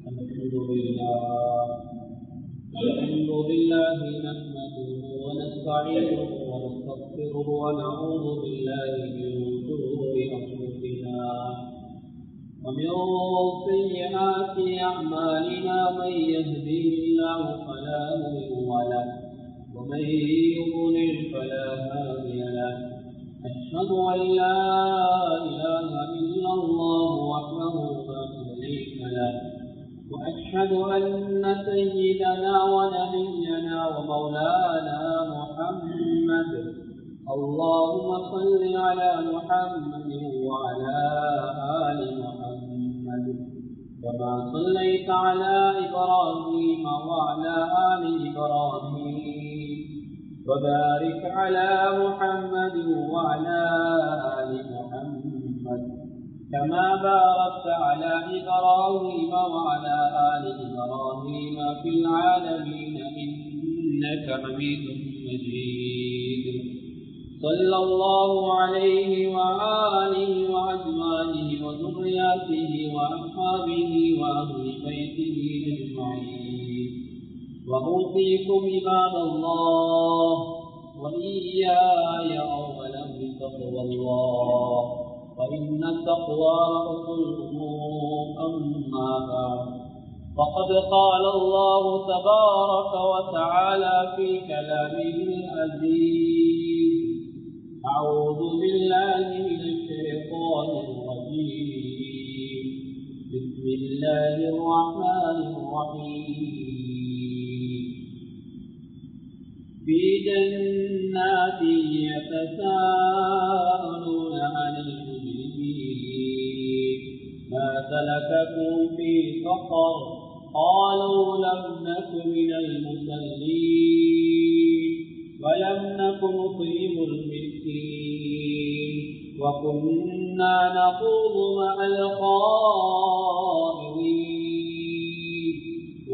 الحمد لله نحمده ونستعينه ونستغفره ونعوذ بالله من شرور أنفسنا ومن سيئات أعمالنا من يهده الله فلا مضل له ومن يضلل فلا هادي له أشهد أن لا إله إلا الله وحده لا شريك له وأشهد أن سيدنا ونبينا ومولانا محمد اللهم صل على محمد وعلى آل محمد كما صليت على إبراهيم وعلى آل إبراهيم وبارك على محمد وعلى آل محمد كما باركت على إبراهيم وعلى آل إبراهيم في العالمين إنك حميد مجيد صلى الله عليه وآله وأزواجه وذرياته وأصحابه وأهل بيته أجمعين وأوصيكم عباد الله وإياي أولا بتقوى الله فإن التقوى رأس الأمور أما بعد فقد قال الله تبارك وتعالى في كلامه العزيز أعوذ بالله من الشيطان الرجيم بسم الله الرحمن الرحيم في جنات يتساءلون عن ما سلككم في سقر قالوا لم نك من المصلين ولم نك نطعم المسكين وكنا نخوض مع الخائضين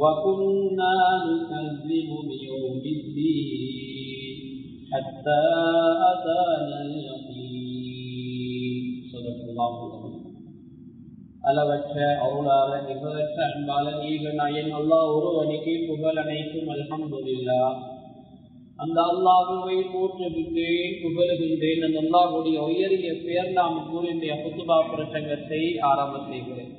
وكنا نكذب بيوم الدين حتى أتانا اليقين صدق الله العظيم. அளவற்ற அருளாளர் நிகழற்ற அன்பாளர் ஈகநாயன் அல்லாஹ் ஒருவனுக்கு புகழ் அனைத்தும் அல்ஹம்துலில்லாஹ். அந்த அல்லாஹ்வை போற்றுகின்றேன், புகழுகின்றேன். அந்த அல்லாஹ்வுடைய உயரிய பெயர் நாம் கூறிய குத்துபா பிரசங்கத்தை ஆரம்ப செய்கிறேன்.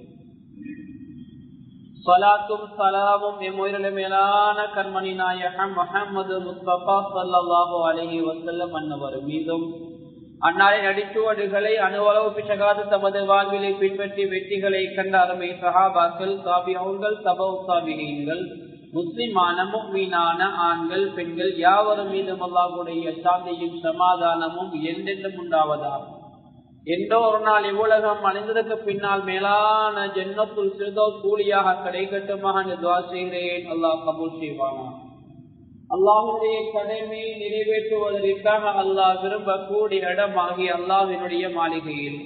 ஸலாத்தும் ஸலாமும் எம்முயிரிலே மேலான கண்மணி நாயகம் முஹம்மது முஸ்தபா ஸல்லல்லாஹு அலைஹி வஸல்லம் அன்னவர் மீதும் அன்னாரின் அடிச்சுவடுகளை அணுவளவு பிசகாது தமது வாழ்விலை பின்பற்றி வெற்றிகளை கண்ட அருமை சஹாபாக்கள், தாபிஊன்கள், தபவு தாபிஈன்கள், முஸ்லிமான முஃமினான ஆண்கள் பெண்கள் யாவரும் மீதும் அல்லாஹ்வுடைய சாந்தியும் சமாதானமும் என்றென்றும் உண்டாவதாக. என்றோ ஒரு நாள் இவ்வுலகம் அணிந்ததற்கு பின்னால் மேலான ஜன்னத்துல் ஃபிர்தௌஸ் கூலியாக கிடைக்கட்டுமாக துஆ செய்கிறேன். அல்லாஹ் கபூல் செய்வானா. அல்லாஹ்வுடைய கடமையை நிறைவேற்றுவதற்காக அல்லாஹ் விரும்பக்கூடிய இடமாகிய அல்லாஹ்வினுடைய மாளிகையில்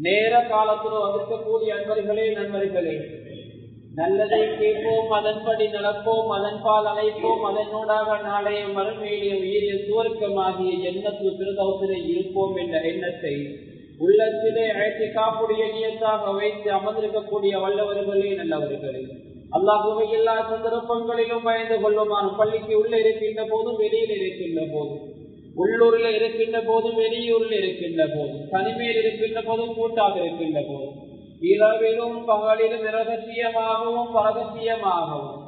நேர காலத்தில் வந்திருக்கக்கூடிய அன்பர்களே, நண்பர்களே, நல்லதை கேட்போம், அதன்படி நடப்போம், அதன்பால் அழைப்போம், அதனூடாக நாளைய மறுமையிலே உயரிய சுவர்க்கமாகிய ஜன்னத்துல் ஃபிர்தௌஸிலே இருப்போம் என்ற எண்ணத்தை உள்ளத்திலே இஅ்திகாஃபுடைய நியத்தாக வைத்து அமர்ந்திருக்கக்கூடிய வல்லவர்களே, நல்லவர்களே, அல்லாஹ்வை எல்லா சந்தர்ப்பங்களிலும் பயந்து கொள்ளுமாறு பள்ளிக்கு உள்ளே இருக்கின்ற போதும் வெளியில் இருக்கின்ற போதும், உள்ளூரில் இருக்கின்ற போதும் வெளியூரில் இருக்கின்ற போதும், தனிமையில் இருக்கின்ற போதும் கூட்டாக இருக்கின்ற போதும், இரவிலும் பகலிலும் இரகசியமாகவும் பரகசியமாகவும்,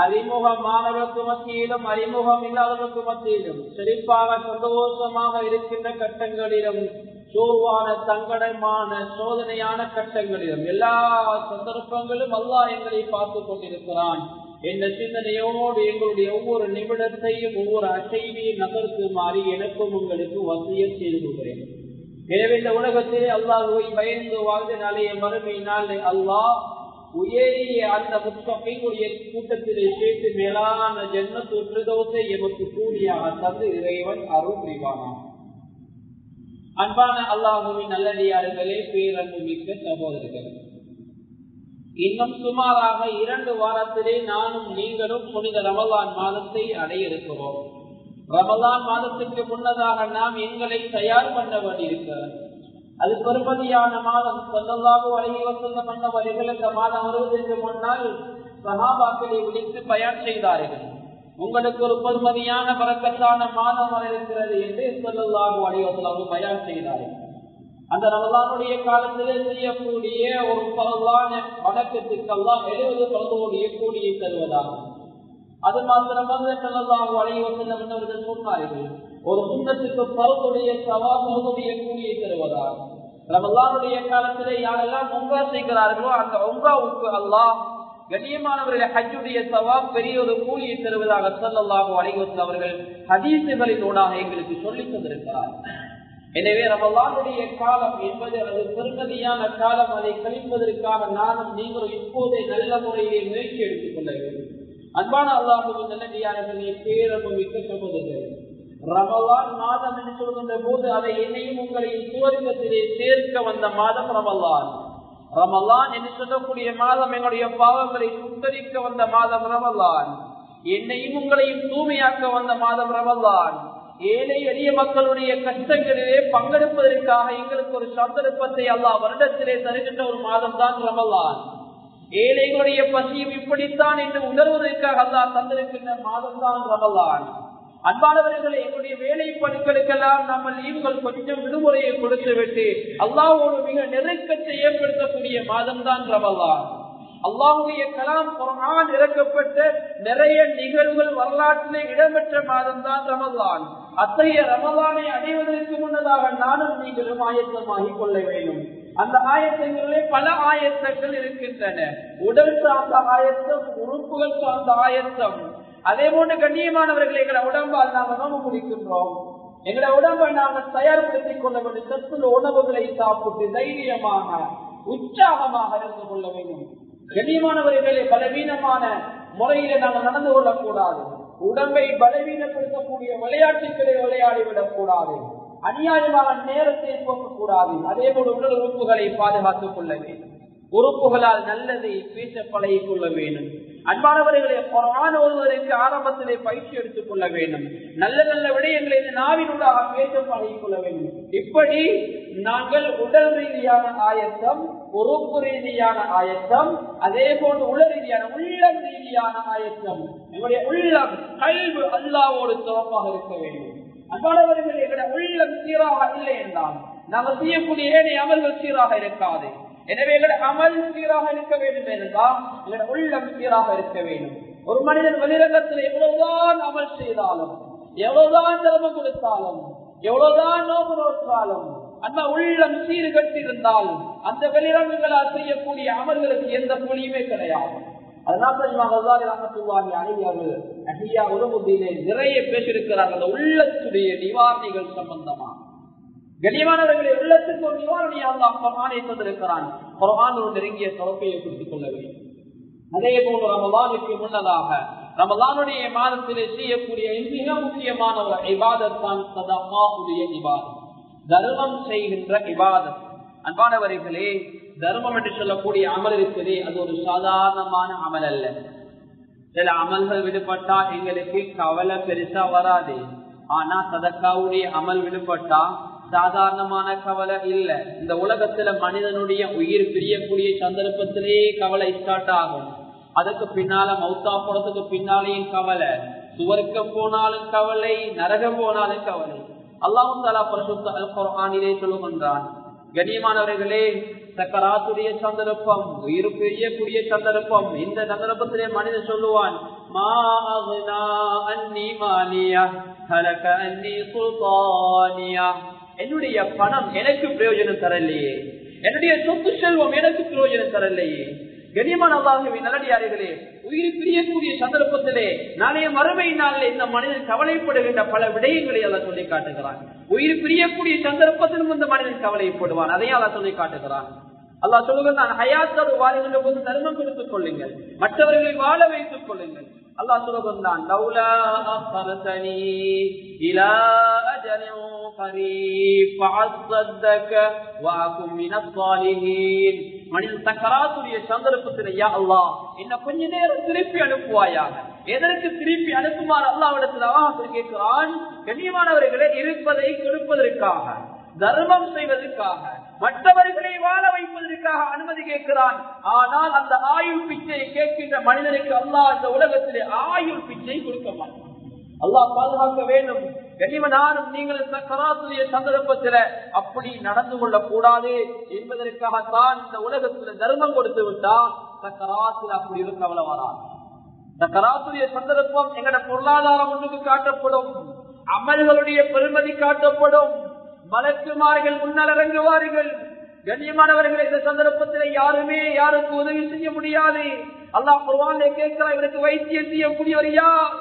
அறிமுகமானவருக்கு மத்தியிலும் அறிமுகம் இல்லாதவருக்கு மத்தியிலும், செழிப்பாக சந்தோஷமாக இருக்கின்ற கட்டங்களிலும், சோர்வான சங்கடமான சோதனையான கட்டங்களிலும், எல்லா சந்தர்ப்பங்களும் அல்லாஹ் எங்களை பார்த்து கொண்டிருக்கிறான் என்ற சிந்தனையோடு எங்களுடைய ஒவ்வொரு நிமிடத்தையும் ஒவ்வொரு அசைவையும் நகர்த்துமாறி எனக்கும் உங்களுக்கு வசியம் செய்து கொள்கிறேன். எனவே இந்த உலகத்திலே அல்லாஹ்வை பயந்து வாழ்ந்த நாளைய மறுமை நாளை அல்லாஹ் உயரிய அந்த முத்தகீன்களுடைய கூட்டத்திலே சேர்த்து மேலான ஜன்னத்துல் ஃபிர்தௌஸை எமக்கு கூலியாக தந்து இறைவன் அருள் புரிவானாக. அன்பான அல்லாஹ்வின் நல்லடியார்களே, பேரன்பு மிக்க சகோதரர்கள், இன்னும் சுமாராக 2 வாரத்திலே நானும் நீங்களும் புனித ரமலான் மாதத்தை அடைய இருக்கிறோம். ரமலான் மாதத்துக்கு முன்னதாக நாம் எங்களை தயார் பண்ண வேண்டியிருக்கிறது. அது பெருமதியான மாதம். ஸல்லல்லாஹு அலைஹி வஸல்லம் அவர்கள் இந்த மாதம் வருவதற்கு முன்னால் சஹாபாக்களை விழித்து பயான் செய்தார்கள். உங்களுக்கு ஒரு பெருமதியான பரக்கத்தான மாதம் வர இருக்கிறது என்று ஸல்லல்லாஹு அலைஹி வஸல்லம் பயான் செய்தார்கள். அந்த ரமலானுடைய காலத்திலே செய்யக்கூடிய ஒரு பரவான வணக்கத்திற்கு அல்லாஹ் 70 பரதோடைய கூலியை தருவதாகும். அது மாத்திரமல்ல, ஸல்லல்லாஹு அலைஹி வஸல்லம் அவர்கள் சொன்னார்கள், ஒரு சுன்னத்துக்கு பரதுடைய சவாபுடைய கூலியை தருவதாகும். ரமலானுடைய காலத்திலே யாரெல்லாம் உம்ரா செய்கிறார்களோ அந்த உம்ராவுக்கு அல்லாஹ் கண்ணியமானவர்களுடைய ஹஜ்ஜுடைய சவாப் பெரிய ஒரு கூலியை தருவதாக ஸல்லல்லாஹு அலைஹி வஸல்லம் அவர்கள் ஹதீஸுகளினூடாக எங்களுக்கு சொல்லித் தந்திருக்கிறார். எனவே ரமலானுடைய காலம் என்பது அது பெருமதியான காலம். அதை கழிப்பதற்காக நானும் நீங்களும் இப்போதே நல்ல முறையிலே முயற்சி எடுத்துக் கொள்ள வேண்டும். அன்பான அல்லாஹ்வின் நல்லடியார்களே, பேரன்பு மிக்க சகோதரர்களே, ரமலான் மாதம் என்று சொல்கின்ற போது அதை என்னையும் உங்களையும் சுவர்க்கத்திலே சேர்க்க வந்த மாதம் ரமலான். ரமலான் என்று சொல்லக்கூடிய மாதம் எங்களுடைய பாவங்களை சுத்தரிக்க வந்த மாதம் ரமலான். என்னையும் உங்களையும் தூய்மையாக்க வந்த மாதம் ரமலான். ஏழை எளிய மக்களுடைய கஷ்டங்களிலே பங்கெடுப்பதற்காக எங்களுக்கு ஒரு சந்தர்ப்பத்தை அல்லாஹ் வருடத்திலே தருகின்ற ஒரு மாதம் தான் ரமலான். ஏழைகளுடைய பசியும் இப்படித்தான் என்று உணர்வதற்காக அல்லாஹ் தந்திருக்கின்ற மாதம் தான் ரமலான். அன்பானவர்களை, எங்களுடைய வேலை பணிகளுக்கெல்லாம் நம்ம லீவுகள் கொஞ்சம் விடுமுறையை கொடுத்து விட்டு அல்லாஹ்வோடு மிக நெருக்கத்தை ஏற்படுத்தக்கூடிய மாதம் தான் ரமலான். அல்லாஹ்வுடைய கலாம் குர்ஆன் இறக்கப்பட்ட நிறைய நிகழ்வுகள் வரலாற்றிலே இடம்பெற்ற மாதம் தான் ரமலான். அத்தகைய ரமலானை அடைவதற்கு முன்னதாக நானும் நீங்களும் ஆயத்தமாகிக் கொள்ள வேண்டும். அந்த ஆயத்தங்களிலே பல ஆயத்தங்கள் இருக்கின்றன. உடல் சார்ந்த ஆயத்தம், உறுப்புகள் சார்ந்த ஆயத்தம். அதே போன்று கண்ணியமானவர்களை, எங்களை உடம்பால் நாங்கள் நோம்பு பிடிக்கின்றோம். எங்களை உடம்பை நாங்கள் தயார்படுத்திக் கொள்ள வேண்டும். சத்துள்ள உணவுகளை சாப்பிட்டு தைரியமாக உற்சாகமாக இருந்து கொள்ள வேண்டும். கண்ணியமானவர்களே, பலவீனமான முறையிலே நாங்கள் நடந்து கொள்ளக்கூடாது. உடம்பை பலவீனப்படுத்தக்கூடிய விளையாட்டுகளை விளையாடிவிடக் கூடாது. அநியாயமாக நேரத்தை போக்கக்கூடாது. அதே போல உடல் உறுப்புகளை பாதுகாத்துக் கொள்ள வேண்டும். உறுப்புகளால் நல்லதை பேச பழகிக் கொள்ள வேண்டும். அன்பானவர்களை, குர்ஆன் ஓதுவதற்கு ஆரம்பத்திலே பயிற்சி எடுத்துக் கொள்ள வேண்டும். நல்ல நல்ல விடயங்களை நாவினூடாக பேச பழகிக் கொள்ள வேண்டும். இப்படி நாங்கள் உடல் ரீதியான ஆயத்தம், உறுப்பு ரீதியான ஆயத்தம், அதே போன்று உள ரீதியான உள்ளம் ரீதியான ஆயத்தம். எங்களுடைய உள்ளம் கல்வி அல்லாஹ்வோடு தொடர்பாக இருக்க வேண்டும். அன்பானவர்கள், எங்களுடைய உள்ளம் சீராக இல்லை என்றால் நாங்கள் செய்யக்கூடிய ஏனைய அமல்கள் சீராக இருக்காது. எனவே எங்களுடைய அமல் சீராக இருக்க வேண்டும் என்றால் எங்களுடைய உள்ளம் சீராக இருக்க வேண்டும். ஒரு மனிதன் வெளிரங்கத்தில் எவ்வளவுதான் அமல் செய்தாலும், எவ்வளவுதான் தர்மம் கொடுத்தாலும், எவ்வளவுதான் நோம்பு நோற்றாலும், அந்த உள்ளம் சீர்கட்டி இருந்தால் அந்த வெளிரங்கங்களால் செய்யக்கூடிய அமல்களுக்கு எந்த கூலியுமே கிடையாது. நிறைய பேசியிருக்கிறார்கள் அந்த உள்ளத்துடைய நிவாரணிகள் சம்பந்தமா. கண்ணியமானவர்களை, உள்ளத்துக்கு ஒரு நிவாரணியை அல்லாஹ் குர்ஆனை தந்திருக்கிறான். குர்ஆனோடு நெருங்கிய தொடர்பை ஏற்படுத்திக் கொள்ள வேண்டும். அதே போன்று ரமலானுக்கு முன்னதாக ரமலானுடைய மாதத்திலே செய்யக்கூடிய மிக முக்கியமான ஒரு இபாதத் தான் சதகாவுடைய இபாதத், தர்மம் செய்கின்ற இபாதத். அன்பானவர்களே, தர்மம் என்று சொல்லக்கூடிய அமல் இருக்கிறதே, அது ஒரு சாதாரணமான அமல் அல்ல. சில அமல்கள் விடுபட்டா எங்களுக்கு கவலை பெருசா வராது. ஆனா சதகாவுடைய அமல் விடுபட்டா சாதாரணமான கவலை இல்ல. இந்த உலகத்துல மனிதனுடைய உயிர் பிரியக்கூடிய சந்தர்ப்பத்திலே கவலை ஸ்டார்ட் ஆகும். அதுக்கு பின்னால மௌத்தா போறதுக்கு பின்னாலேயும் கவலை, சுவர்க்கம் போனாலும் கவலை, நரகம் போனாலும் கவலை. அல்லாஹ் தஆலா பரிசுத்த அல் குர்ஆனிலே சொல்லுகின்றான், கண்ணியமானவர்களே, சக்கராத்துடைய சந்தர்ப்பம், உயிர் பிரியக்கூடிய சந்தர்ப்பம். இந்த சந்தர்ப்பத்திலே மனிதன் சொல்லுவான், மா அக்னா அன்னி மாலியா ஹலக அன்னி சுல்தானியா. என்னுடைய பணம் எனக்கு பிரயோஜனம் தரலையே, என்னுடைய சொத்து செல்வம் எனக்கு பிரயோஜனம் தரலையே. கண்ணியமான அல்லாஹ்வின் நல்லடியார்களே, உயிர் பிரியக்கூடிய சந்தர்ப்பத்திலே நாளைய மறுமை நாளில் இந்த மனிதன் கவலைப்படுகின்ற பல விடயங்களை அல்லாஹ் சொல்லி காட்டுகிறான். உயிர் பிரியக்கூடிய சந்தர்ப்பத்திலும் இந்த மனிதன் கவலைப்படுவான். அதையும் அல்லாஹ் சொல்லி காட்டுகிறான். அல்லாஹ் சொல்லுகிறான், ஹயாத்தோடு வாழுகின்ற போது தர்மம் கொடுத்துக் கொள்ளுங்கள், மற்றவர்களை வாழ வைத்துக் கொள்ளுங்கள். அல்லாஹ் சொல்லுகிறான், லௌலா அஃபர்தனி இலா அஜலின் கரீப் ஃபஅஸ்ஸதக வஅகும் மினஸ் ஸாலிஹீன். மனிதன் சக்கராத்துடைய சந்தர்ப்பத்தில், யா அல்லாஹ், என்ன கொஞ்ச நேரம் திருப்பி அனுப்புவாயாக. எதற்கு திருப்பி அனுப்புமாறு அல்லாஹ்விடத்தில் அவன் கேட்கிறான். கண்ணியமானவர்களே, இருப்பதை கொடுப்பதற்காக, தர்மம் செய்வதற்காக, மற்றவர்களை வாழ வைப்பதற்காக அனுமதி கேட்கிறான். ஆனால் அந்த ஆயுள் பிச்சையை கேட்கின்ற மனிதனுக்கு அல்லாஹ் இந்த உலகத்திலே ஆயுள் பிச்சை கொடுக்க மாட்டான். அல்லாஹ் பாதுகாக்க வேண்டும். கனிமனாரும் நீங்கள் சக்கராத்துடைய சந்தர்ப்பத்தில் அப்படி நடந்து கொள்ளக் கூடாது என்பதற்காகத்தான் இந்த உலகத்தில் தர்மம் கொடுத்து விட்டால் சக்கராத்தில் அப்படி இருக்க அவ்வளவு வராது. சக்கராத்துடைய சந்தர்ப்பம் எங்கட பொருளாதாரம் ஒன்றுக்கு காட்டப்படும், அமல்களுடைய பெருமதி காட்டப்படும், மலக்குமார்கள் முன்னால் இறங்குவார்கள். கண்ணியமானவர்கள், இந்த சந்தர்ப்பத்தில் யாருமே யாருக்கு உதவி செய்ய முடியாது. அல்லாஹ் குர்ஆனிலே கேட்கிறார், இவருக்கு வைத்தியம் செய்யக்கூடியவர் யார்?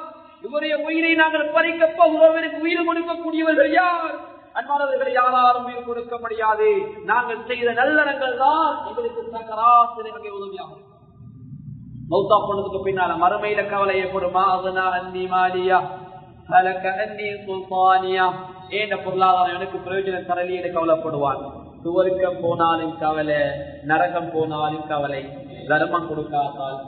இவருடைய உயிரை நாங்கள் பறிக்கப் போகிறோம், இவருக்கு உயிர் கொடுக்கக்கூடியவர்கள் யார்? அன்பானவர்களை யாராலும் உயிர் கொடுக்க முடியாது. நாங்கள் செய்த நல்லறங்கள் தான் எங்களுக்கு சக்கராத்திலே உதவியாகும். மௌத்தா போனதுக்கு பின்னால மறுமையில கவலை ஏற்படுமா? அதனா அன்னி மாலியா ஹலக அன்னி சுல்தானியா, ஏண்ட பொருளாதாரம் எனக்கு பிரயோஜனம் தரலியே கவலைப்படுவான். சுவர்க்கம் போனாலும் கவலை, நரகம் போனாலும் கவலை. தர்மம் கொடுக்காதால்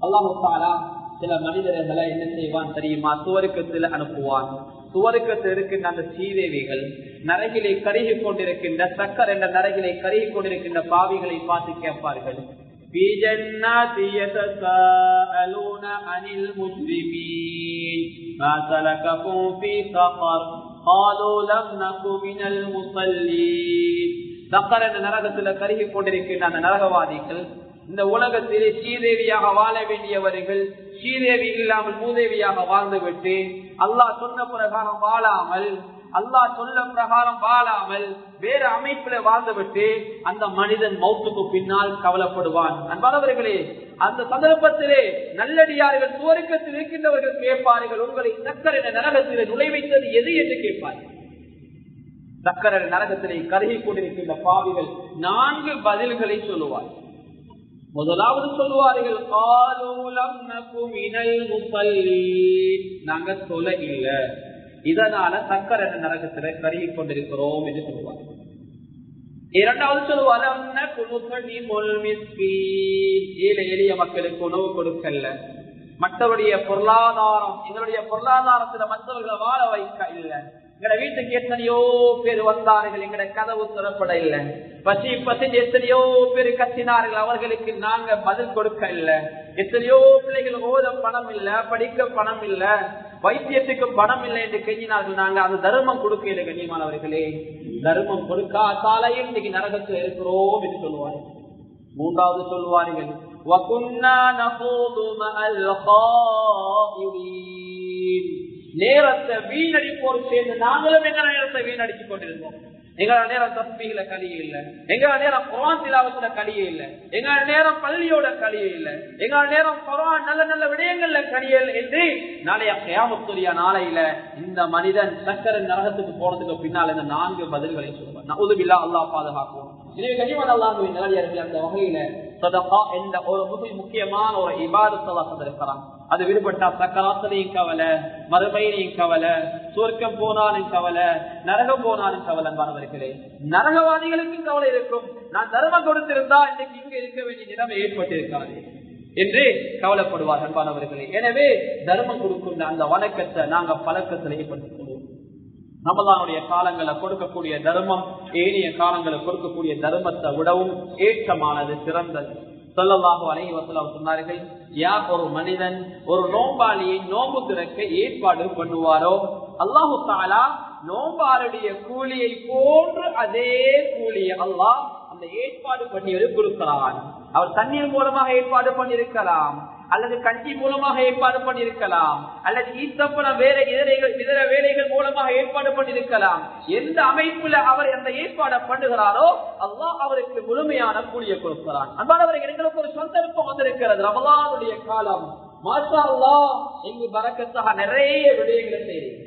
அல்லாஹ் தஆலா சில மனிதர்களை என்ன செய்வான் தெரியுமா? சுவர்க்கத்தில் அனுப்புவான். சுவர்க்கத்தில் இருக்கின்ற அந்த சீதேவிகள் நரகிலை கருகி கொண்டிருக்கின்ற சக்கர் என்ற நரகிலை கருகி கொண்டிருக்கின்ற பாவிகளை பார்த்து கேட்பார்கள், في جنات يتساءلون عن المجرمين ما سلككم في سقر قالوا لم نك من المصلين. சக்கர் என்ற நரகத்தில் கருகி கொண்டிருக்கின்ற அந்த நரகவாதிகள் இந்த உலகத்திலே ஸ்ரீதேவியாக வாழ வேண்டியவர்கள் ஸ்ரீதேவி இல்லாமல் மூதேவியாக வாழ்ந்துவிட்டு அல்லாஹ் சொன்ன பிரகாரம் வாழாமல், அல்லாஹ் சொல்ல பிரகாரம் வாழாமல் வேறு அமைப்பில வாழ்ந்துவிட்டு அந்த மனிதன் மௌத்துக்கு பின்னால் கவலைப்படுவான். அன்பானவர்களே, அந்த சந்தர்ப்பத்திலே நல்லடியார்கள் சுவர்க்கத்தில் இருக்கின்றவர்கள் கேட்பார்கள், உங்களை சக்கர என்ற நரகத்திலே நுழைவைத்தது எது என்று கேட்பார்கள். சக்கர நரகத்திலே கருகி கொண்டிருக்கின்ற பாவிகள் 4 பதில்களை சொல்லுவார். முதலாவது சொல்லுவார்கள், நாங்க சொல்ல இல்ல, இதனால சக்கர நரகத்துல கருகி கொண்டிருக்கிறோம் என்று சொல்லுவார். இரண்டாவது சொல்லுவார், ஏழை எளிய மக்களுக்கு உணவு கொடுக்கல, மற்றவருடைய பொருளாதாரம் எங்களுடைய பொருளாதாரத்துல மற்றவர்களை வாழ வைக்க இல்ல, எங்கட வீட்டுக்கு எத்தனையோ பேர் வந்தார்கள், எங்கட கதவு திறப்பட இல்லை, பசி பசி எத்தனையோ பேர் கத்தினார்கள், அவர்களுக்கு நாங்க பதில் கொடுக்க இல்லை, எத்தனையோ பிள்ளைகள் ஓத பணம் இல்ல, படிக்க பணம் இல்ல, வைத்தியத்துக்கு பணம் இல்லை என்று கெஞ்சினார்கள், நாங்க அந்த தர்மம் கொடுக்கல. கண்ணியமானவர்களே, தர்மம் கொடுக்காதாலையும் இன்னைக்கு நரகத்தில் இருக்கிறோம் என்று சொல்லுவார்கள். மூன்றாவது சொல்லுவார்கள், நேரத்தை வீணடிப்போர் சேர்ந்து நாங்களும் எங்க நேரத்தை வீணடிச்சு கொண்டிருந்தோம். எங்களோட நேரம் தஸ்பீஹ்ல கலியே இல்ல, எங்களோட நேரம் குர்ஆன் திலாவத்துல கலியே இல்ல, எங்களோட நேரம் பள்ளியோட கலியே இல்ல, எங்களோட நேரம் குர்ஆன் நல்ல நல்ல விடயங்கள்ல கலியே என்று நாளைய கியாமத்துடைய நாளையில இந்த மனிதன் சக்கர நரகத்துக்கு போனதுக்கு பின்னால் இந்த 4 பதில்களை சொல்லுவார். நஊது பில்லாஹ், அல்லாஹ் பாதுகாக்கும். எனவே கனிமன் அல்லாஹ்வின் நல்லடியார்களே, அந்த வகையில சதகா என்ற ஒரு முக்கியமான ஒரு இபாதத் அல்லாஹ் தந்திருக்கிறான். அது விடுபட்டா சக்கராத்திலையும் கவலை, மறுமையிலையும் கவலை, சொர்க்கம் போனாலும் கவலை, நரகம் போனாலும் கவலை. அன்பானவர்களே, நரகவாதிகளுக்கும் கவலை இருக்கும், நான் தர்மம் கொடுத்திருந்தா இன்னைக்கு இங்க இருக்க வேண்டிய நிலைமை ஏற்பட்டிருக்காது என்று கவலைப்படுவார். அன்பானவர்களே, எனவே தர்மம் கொடுக்கின்ற அந்த வணக்கத்தை நாங்க பழக்கத்தில் ஏற்படுத்திக் கொள்வோம். ரமலானுடைய காலங்களை கொடுக்கக்கூடிய தர்மம் ஏனைய காலங்களை கொடுக்கக்கூடிய தர்மத்தை விடவும் ஏற்றமானது, சிறந்தது. ஸல்லல்லாஹு அலைஹி வஸல்லம் சொன்னார்கள், யார் ஒரு மனிதன் ஒரு நோம்பாளியை நோம்பு திறக்க ஏற்பாடு பண்ணுவாரோ அல்லாஹு தஆலா நோம்பாளுடைய கூலியை போன்று அதே கூலியை அல்லாஹ் அந்த ஏற்பாடு பண்ணியது கொடுக்கிறான். அவர் தண்ணீர் மூலமாக ஏற்பாடு பண்ணியிருக்கலாம், அல்லது கஞ்சி மூலமாக ஏற்பாடு பண்ணியிருக்கலாம், அல்லது ஈத்தப்பன இதர வேலைகள் மூலமாக ஏற்பாடு பண்ணியிருக்கலாம். எந்த அமைப்புல அவர் அந்த ஏற்பாடை பண்ணுகிறாரோ அல்லாஹ் அவருக்கு முழுமையான கூலியை கொடுக்கிறான். அன்பானவர்கள், எங்களுக்கு ஒரு சந்தர்ப்பம் வந்திருக்கிறது, ரமலானுடைய காலம். மாஷா அல்லாஹ், இங்கு பரக்கத்தாக நிறைய விடயங்களை செய்யுங்க.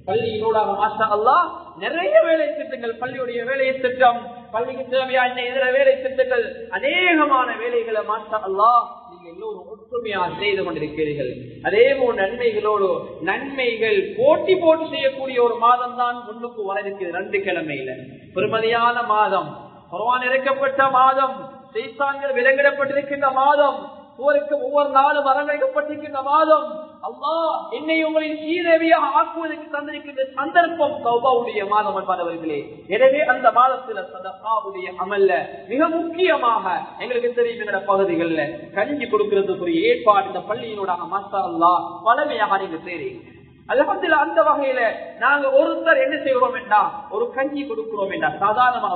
பள்ளியினூடாக மாஷா அல்லாஹ் நிறைய வேலை திட்டங்கள், பள்ளியுடைய வேலை திட்டம், பள்ளிக்கு தேவையான இதர வேலை திட்டங்கள், அநேகமான வேலைகளை மாஷா அல்லாஹ் நீங்க எல்லோரும் ஒற்றுமையாக செய்து கொண்டிருக்கிறீர்கள். அதே போல் நன்மைகளோடு நன்மைகள் போட்டி போட்டு செய்யக்கூடிய ஒரு மாதம் தான் முன்னுக்கு வர இருக்கிறது. 2 கிழமையில பெருமதியான மாதம், குர்ஆன் இறக்கப்பட்ட மாதம், சைத்தான்கள் விலங்கிடப்பட்டிருக்கின்ற மாதம், ஒவ்வொரு நாளும் அரங்கப்பட்டிருக்கின்ற மாதம் அல்லாஹ் என்னை உங்களின் சீதேவியாக ஆக்குவதற்கு தந்திருக்கின்ற சந்தர்ப்பம் தௌபாவுடைய மாதம் என்பவர்களே. எனவே அந்த மாதத்துல சதகாவுடைய அமல்ல மிக முக்கியமாக எங்களுக்கு தெரியும் என்ற பகுதிகளில் கஞ்சி கொடுக்கிறதுக்குரிய ஏற்பாடு இந்த பள்ளியினோட மாஷா அல்லாஹ் பழமையாக நீங்க செய்றீங்க. அல்ஹம்துலில்லாஹ். அந்த வகையில நாங்க ஒருத்தர் என்ன செய்கிறோம் என்றா ஒரு கஞ்சி கொடுக்கிறோம் என்றா சாதாரணமாக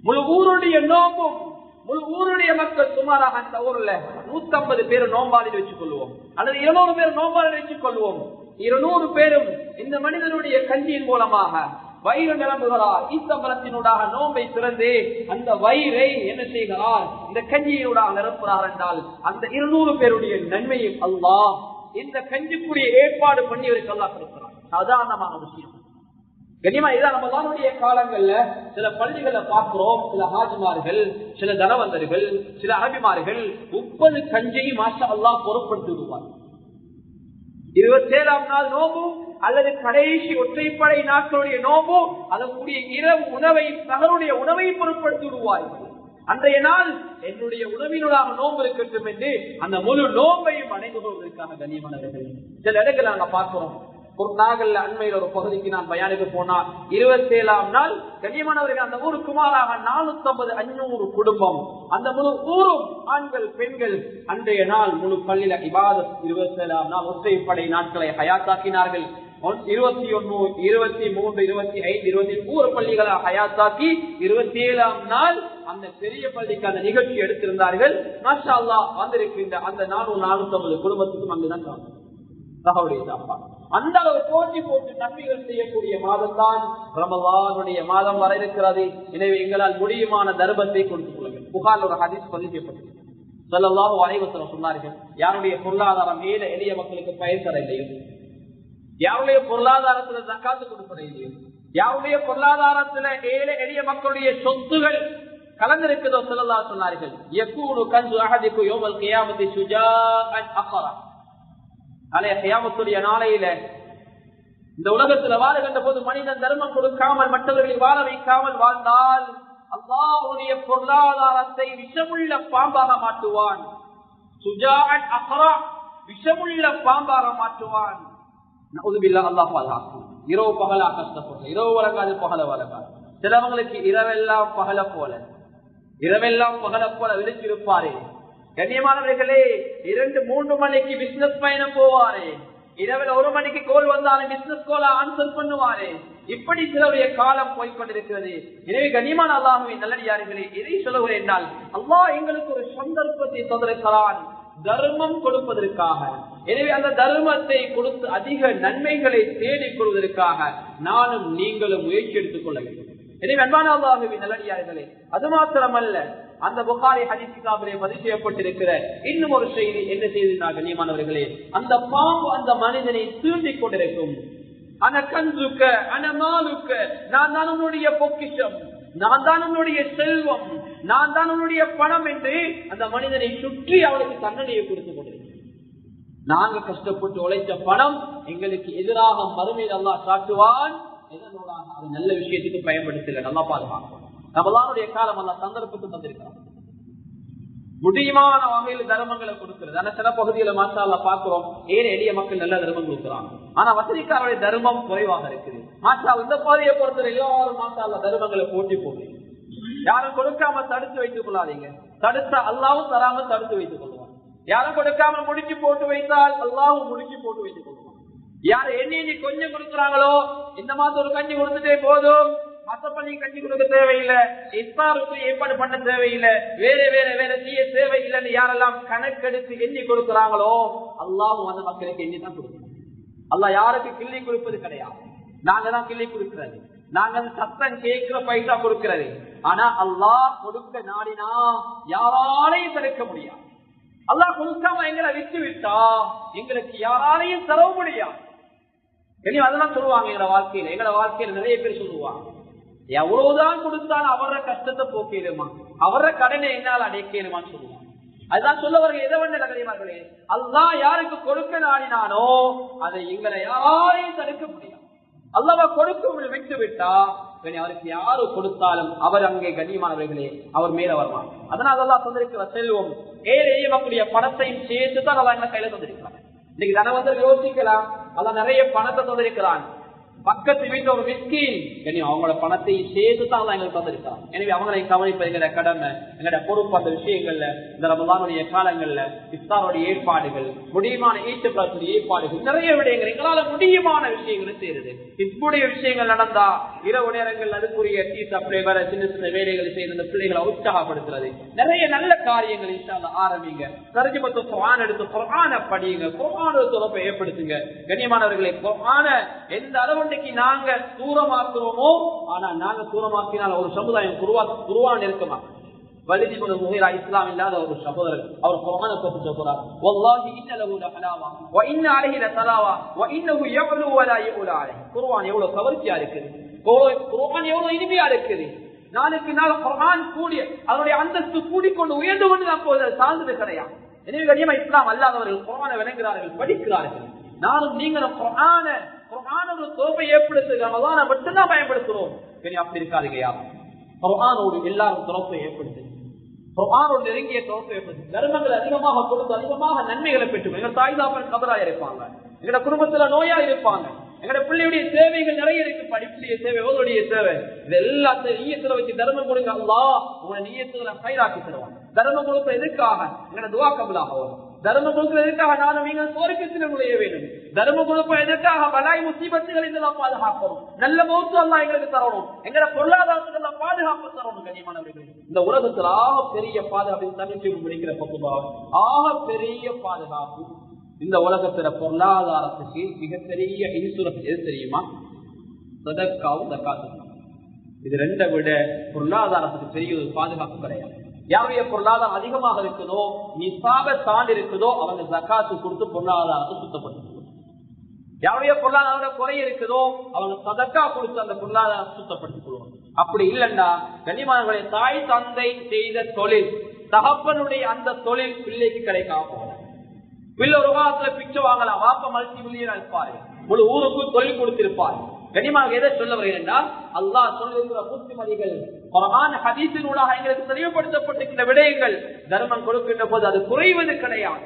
முழு ஊருடைய நோம்பும் முழு ஊருடைய மக்கள் சுமாராக அந்த ஊர்ல 150 பேர் நோம்பாளில் வச்சுக் கொள்வோம் அல்லது 200 பேர் நோம்பாளில் வச்சுக் கொள்வோம். 200 பேரும் இந்த மனிதனுடைய கஞ்சியின் மூலமாக வயிறு நிரம்புகிறார். ஈத்தம்பலத்தினூடாக நோம்பை திறந்து அந்த வயிறை என்ன செய்கிறார், இந்த கஞ்சியினூடாக நிரப்புகிறார் என்றால் அந்த 200 பேருடைய நன்மையை அல்லாஹ் இந்த கஞ்சிக்குரிய ஏற்பாடு பண்ணியவருக்கு அல்லாஹ் கொடுக்கிறார். சாதாரணமான விஷயம் கண்ணியமா. இதான் ரமலானுடைய காலங்கள்ல சில பள்ளிகளை பார்க்கிறோம், சில ஹாஜிமார்கள், சில தனவந்தர்கள், சில அரபிமார்கள் 30 கஞ்சையும் மாஷா அல்லாஹ் பொருட்படுத்தி விடுவார். 27ஆம் நாள் நோம்பு அல்லது கடைசி ஒற்றைப்படை நாட்களுடைய நோம்பு அதற்குரிய இரவு உணவை தங்களுடைய உணவை பொருட்படுத்தி விடுவார்கள். அன்றைய நாள் என்னுடைய உணவினூடாக நோம்பு இருக்கட்டும் என்று அந்த முழு நோம்பையும் அடைந்து கொள்வதற்காக கண்ணியமானவர்கள் சில இடங்கள் நாங்க பார்க்கிறோம். நாகல்ல அண்மையில் ஒரு பகுதிக்கு நான் பயானுக்கு போனா 27ஆம் நாள் கண்ணியமானவர்கள் அந்த ஊருக்கு சுமாராக 450-500 குடும்பம் அந்த முழு ஊரும் ஆண்கள் பெண்கள் அன்றைய நாள் முழு பள்ளியில இபாதத் 27ஆம் நாள் ஒற்றைப்படை நாட்களை ஹயாத்தாக்கினார்கள். 21, 23, 25, 24 பள்ளிகளை ஹயாத்தாக்கி 27ஆம் நாள் அந்த பெரிய பள்ளிக்கு அந்த நிகழ்ச்சி எடுத்திருந்தார்கள். மாஷா அல்லாஹ் வந்திருக்கின்ற அந்த 450 குடும்பத்துக்கும் அங்குதான் தகவலுடைய சாப்பாடு. அந்த அளவு போட்டி போட்டு நன்மைகள் செய்யக்கூடிய மாதம் தான் ரமலானுடைய மாதம் வர இருக்கிறது. எனவே எங்களால் முடியுமான தர்மத்தை கொடுத்துக் கொள்ளுங்கள். புகார் ஒரு ஹதீஸ் பதிவு செய்யப்பட்டது. ஸல்லல்லாஹு அலைஹி வஸல்லம் சொன்னார்கள், யாருடைய பொருளாதாரம் ஏழை எளிய மக்களுக்கு பயன் தர இல்லையோ, யாருடைய பொருளாதாரத்துல ஜக்காத்து கொடுப்பட இல்லையோ, யாருடைய பொருளாதாரத்துல ஏழை எளிய மக்களுடைய சொத்துகள் கலந்திருக்கிறதோ ஸல்லல்லாஹு சொன்னார்கள், யகூனு கன்சு அஹதிகு யௌமல் கியாமத்தி சுஜாஅன் அக்ரா. அலைய கியாமத்துடைய நாளையில இந்த உலகத்துல வாழுகின்ற போது மனிதன் தர்மம் கொடுக்காமல் மற்றவர்களை வாழ வைக்காமல் வாழ்ந்தால் அல்லாஹ்வுடைய பொருளாதாரத்தை விஷமுள்ள பாம்பாக மாற்றுவான். சுஜாஅன் அக்ரா, விஷமுள்ள பாம்பாக மாற்றுவான். நஊதுபில்லாஹ். அல்லாஹ் பாதுகாக்கும். இரவு பகலா கஷ்டப்படும், இரவு வழங்காது பகல வழங்காது. சிலவங்களுக்கு இரவெல்லாம் பகல போல, இரவெல்லாம் பகல போல விழிச்சிருப்பாரே. கண்ணியமானவர்களே, 2-3 மணிக்கு பிசினஸ் பயணம் போவாரே, இரவில் 1 மணிக்கு கோல் வந்தாலும் பிசினஸ் கோலா ஆன்சர் பண்ணுவாரே. இப்படி சிலருடைய காலம் போய்கொண்டிருக்கிறது. எனவே கண்ணியமான அல்லாஹ்வின் நல்லடியார்களே, எதை சொல்லுகிறேன் என்றால் அல்லாஹ் எங்களுக்கு ஒரு சந்தர்ப்பத்தை தந்திருக்கிறான் தர்மம் கொடுப்பதற்காக. எனவே அந்த தர்மத்தை கொடுத்து அதிக நன்மைகளை தேடிக் கொள்வதற்காக நானும் நீங்களும் முயற்சி எடுத்துக் கொள்ள வேண்டும். எனவே அன்பான அல்லாஹ்வின் நல்லடியார்களே, அது மாத்திரமல்ல, அந்த புகாரி ஹதீஸ் கிதாபிலே பதிவு செய்யப்பட்டிருக்கிற இன்னும் ஒரு செய்தி என்ன செய்திருந்தால் கண்ணியமானவர்களே, அந்த பாம்பு அந்த மனிதனை தீண்டிக் கொண்டிருக்கும். அனகந்துக்க அனமாலுக்க, நான் தான் உன்னுடைய பொக்கிஷம், நான் தான் உன்னுடைய செல்வம், நான் தான் உன்னுடைய பணம் என்று அந்த மனிதனை சுற்றி அவனுக்கு தண்டனையை கொடுத்துக் கொண்டிருக்கும். நாங்க கஷ்டப்பட்டு உழைத்த பணம் எங்களுக்கு எதிராக மறுமையில் அல்லாஹ் காட்டுவான். எதனோடாக அது நல்ல விஷயத்துக்கு பயன்படுத்தல. நல்லா பாதுகாக்கும். ரமலானுடைய காலம் அல்லாஹ் சந்தர்ப்பத்தை தந்திருக்கிறான். முடியுமான வகையில் தர்மங்களை கொடுக்கிறது. ஆனா சில பகுதியில மாஷா அல்லாஹ் பார்க்கிறோம், ஏழை எளிய மக்கள் நல்ல தர்மம் கொடுக்கிறாங்க. ஆனா வசதிக்காரருடைய தர்மம் குறைவாக இருக்குது. மாஷா இந்த பகுதியை பொறுத்தவரை எல்லாரும் மாஷா அல்லாஹ் தர்மங்களை போட்டி போடுறீங்க. யாரும் கொடுக்காம தடுத்து வைத்துக் கொள்ளாதீங்க. தடுத்த அல்லாவும் தராம தடுத்து வைத்துக் கொள்வான். யாரும் கொடுக்காம முடிச்சு போட்டு வைத்தால் அல்லாவும் முடிச்சு போட்டு வைத்துக் கொள்வான். யார் எண்ணி கொஞ்சம் கொடுக்குறாங்களோ, இந்த மாசம் ஒரு கஞ்சி கொடுத்துட்டே போதும், மத்தப்பள்ளி கஞ்சி கொடுக்க தேவையில்லை, இஃப்தாருக்கு ஏற்பாடு பண்ண தேவையில்லை, வேற வேற வேற செய்ய தேவையில்லைன்னு யாரெல்லாம் கணக்கெடுத்து எண்ணி கொடுக்கிறாங்களோ அல்லாஹ்வும் அந்த மக்களுக்கு எண்ணி தான் கொடுக்கணும். அல்லாஹ் யாருக்கு கிள்ளி கொடுப்பது கிடையாது. நாங்க தான் கிள்ளி கொடுக்கிறது, நாங்க சத்தம் கேட்கிற பைசா கொடுக்கிறது. ஆனா அல்லாஹ் கொடுக்க நாடினா யாராலையும் தடுக்க முடியாது. அல்லாஹ் கொடுக்காம எங்களை விட்டு விட்டா எங்களுக்கு யாராலையும் தர முடியாது. அதெல்லாம் சொல்லுவாங்க எங்களோட வாழ்க்கையில நிறைய பேர் சொல்லுவாங்க, எவ்வளவுதான் கொடுத்தாலும் அவர கஷ்டத்தை போக்கிடுமா, அவர கடனை என்னால் அடைக்கணுமான்னு சொல்லுவாங்க. அதுதான் சொல்லவர்கள் எதை வந்து நகரிமார்களே, அல்லாஹ் யாருக்கு கொடுக்க நாடினானோ அதை எங்களை யாரையும் தடுக்க முடியாது. அல்லாஹ் கொடுக்க விட்டு விட்டா அவருக்கு யாரு கொடுத்தாலும் அவர் அங்கே கண்ணியமானவர்களே அவர் மேல வருவார். அதனால அல்லாஹ் தந்திருக்கிற செல்வம் ஏழையும் அப்படிய பணத்தையும் சேர்த்து தான் அல்லாஹ் எங்களை கையில தந்திருக்கிறாங்க. இன்னைக்கு தனவந்தர் யோசிக்கலாம், அல்லாஹ் நிறைய பணத்தை தந்திருக்கிறான், பக்கத்து வீட்டுல ஒரு மிஸ்கின் அவங்களோட பணத்தை சேர்த்து தான் எங்களுக்கு தந்திருக்கான். எனவே அவங்களை கவனிப்பது எங்களோட கடமை, எங்களோட பொறுப்பு. அந்த விஷயங்கள்ல இந்த ரமலானுடைய காலங்கள்ல இஃப்தாருடைய ஏற்பாடுகள், முடியுமான ஈட்டுப்படக்கூடிய ஏற்பாடுகள், நிறைய விடயங்கள் எங்களால முடியுமான விஷயங்களை செய்யறது. இப்படிய விஷயங்கள் நடந்தா இரவு நேரங்கள் அதுக்குரிய டீ சப்ளை வர சின்ன சின்ன வேலைகளை செய்யறது, இந்த பிள்ளைகளை உற்சாகப்படுத்துறது, நிறைய நல்ல காரியங்கள் இன்ஷாஅல்லாஹ் ஆரம்பிங்க. தர்ஜுமத்து குர்ஆன் எடுத்து குர்ஆனை படியுங்க, குர்ஆனோட தொடர்பை ஏற்படுத்துங்க. கண்ணியமானவர்களே, குர்ஆனை எந்த அளவு நாங்க தூரமாக்குறோமோ, ஆனா நாங்க தூரமாக்கினால் ஒரு சமுதாயம் குருவான் இருக்குமா? வலிதி இப்னு முஹீரா இஸ்லாம் இல்லாத ஒரு சகோதரர், அவர் குர்ஆனை பத்தி சொல்றார், வல்லாஹி இன்ன லஹு லஹலாவா வ இன்ன அலைஹி லதலாவா வ இன்னஹு யஅலு வ லா யஉலு அலைஹி. குர்ஆன் எவ்வளவு கவர்ச்சியா இருக்குது, குர்ஆன் எவ்வளவு இனிமையா இருக்குது. நாளுக்கு நாள் குர்ஆன் கூடிய அதனுடைய அந்தஸ்து கூடிக்கொண்டு உயர்ந்து கொண்டு தான் போது, சார்ந்தது கிடையாது. எனவே கண்ணியமா இஸ்லாம் அல்லாதவர்கள் குர்ஆனை விளங்குகிறார்கள், படிக்கிறார்கள். நானும் நீங்களும் குர்ஆனை குர்ஆனோட தோப்பை ஏற்படுத்துங்க, ரமலானை மட்டும்தான் பயன்படுத்துறோம். அப்படி இருக்காதுங்கய்யா. குர்ஆனோடு எல்லாரும் தோப்பை ஏற்படுத்து, குர்ஆனோடு நெருங்கிய தோப்பை ஏற்படுத்து. தர்மங்கள் அதிகமாக கொடுத்து அதிகமாக நன்மைகளை பெற்று எங்க தாய் தாப்பன் கபராக இருப்பாங்க, எங்க குடும்பத்துல நோயா இருப்பாங்க, எங்க பிள்ளையுடைய சேவைகள் நிறைய இருக்கு, படிப்புடைய சேவை, எவ்வளவுடைய சேவை, இது எல்லாத்தையும் நீயத்துல வச்சு தர்மம் கொடுங்க. அல்லாஹ் உங்களை நீயத்துல கைராக்கி தருவாங்க. தர்மம் கொடுக்க எதுக்காக? எங்க துஆ கபூலாக வரும். தர்மம் கொடுக்கிற எதற்காக? நானும் நீங்கள் சுவர்க்கத்தில் நுழைய வேண்டும். தர்மம் கொடுப்ப எதற்காக? பலாய் முசீபத்துகள் இதெல்லாம் பாதுகாக்கணும், நல்ல மௌத்து அல்லாஹ் எங்களுக்கு தரணும், எங்களை பொருளாதாரத்துக்கு எல்லாம் பாதுகாப்பு தரணும். கண்ணியமானவர்களே, இந்த உலகத்தில் ஆக பெரிய பாதுகாப்பு தனிச்சு முடிக்கிற பக்குவா ஆக பெரிய பாதுகாப்பு இந்த உலகத்துல பொருளாதாரத்துக்கு மிகப்பெரிய இன்சூரன்ஸ் எது தெரியுமா? சதக்காவும் ஜகாத்தும். இது ரெண்டை விட பொருளாதாரத்துக்கு பெரிய ஒரு பாதுகாப்பு கிடையாது. யாருடைய பொருளாதாரம் அதிகமாக இருக்குதோ, நிசாபை தாண்டி இருக்குதோ, அவங்க ஜகாத்து கொடுத்து பொருளாதாரத்தை சுத்தப்படுத்த. யாருடைய பொருளாதார குறை இருக்குதோ அவங்க சதக்கா கொடுத்து அந்த பொருளாதாரத்தை சுத்தப்படுத்திக் கொள்வாங்க. அப்படி இல்லைன்னா கண்ணியமானவர்களை, தாய் தந்தை செய்த தொழில், தகப்பனுடைய அந்த தொழில் பிள்ளைக்கு கிடைக்காம போகலாம். பிள்ளை ஒரு காலத்துல பிச்சை வாங்கலாம், வாப்ப மல்டி மில்லியன் இருப்பாரு, முழு ஊருக்கும் தொழில் கொடுத்திருப்பாரு. கனிமாக எதை சொல்ல வருகிறேன், அல்லாஹ் சொல்லுகிற புத்திமதிகள் குர்ஆன் ஹதீஸின் ஊடாக எங்களுக்கு தெளிவுபடுத்தப்பட்டிருக்கிற விடயங்கள், தர்மம் கொடுக்கின்ற போது அது குறைவது கிடையாது,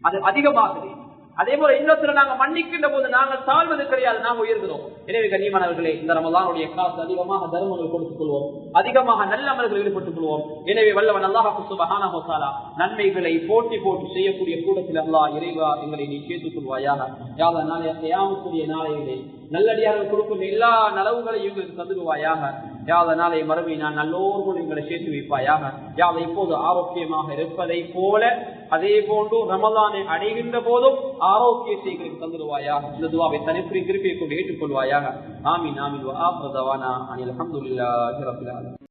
அது அதிகமாகுது. அதே போல இன்னொருத்தர நாங்க மன்னிக்கின்ற போது நாங்கள் தாழ்வது கிடையாது, நாங்கள் உயர்கிறோம். எனவே கண்ணியமானவர்களே, இந்த ரமலானுடைய காலத்தில் அதிகமாக தர்மங்கள் கொடுத்துக் கொள்வோம், அதிகமாக நல்ல அமல்கள் ஈடுபட்டுக் கொள்வோம். எனவே வல்லவன் அல்லாஹ் சுப்ஹானஹு வ தஆலா நன்மைகளை போட்டி போட்டு செய்யக்கூடிய கூட்டத்தில் அல்லாஹ் இறைவா எங்களை நீ சேர்த்துக் கொள்வாயாக. யா அல்லாஹ், நாளைய கியாமத்துடைய நாளையிலே நல்லடியார்கள் கொடுக்கும் எல்லா நலவுகளையும் எங்களுக்கு தந்துடுவாயாக. யா அல்லாஹ், நாளை மறுமை நான் நல்லோர்கள் எங்களை சேர்த்து வைப்பாயாக. யா அல்லாஹ், இப்போது ஆரோக்கியமாக இருப்பதை போல அதே போன்று ரமலானை அடைகின்ற போதும் ஆரோக்கியத்தை எங்களுக்கு தந்துடுவாயாக. இந்த துஆவை தனிப்புரி திருப்பியை கொண்டு ஏற்றுக்கொள்வாயாக. ஆமீன் ஆமீன். வ ஆஃபிரு தவானா அனில் ஹம்துலில்லாஹி ரப்பில் ஆலமீன்.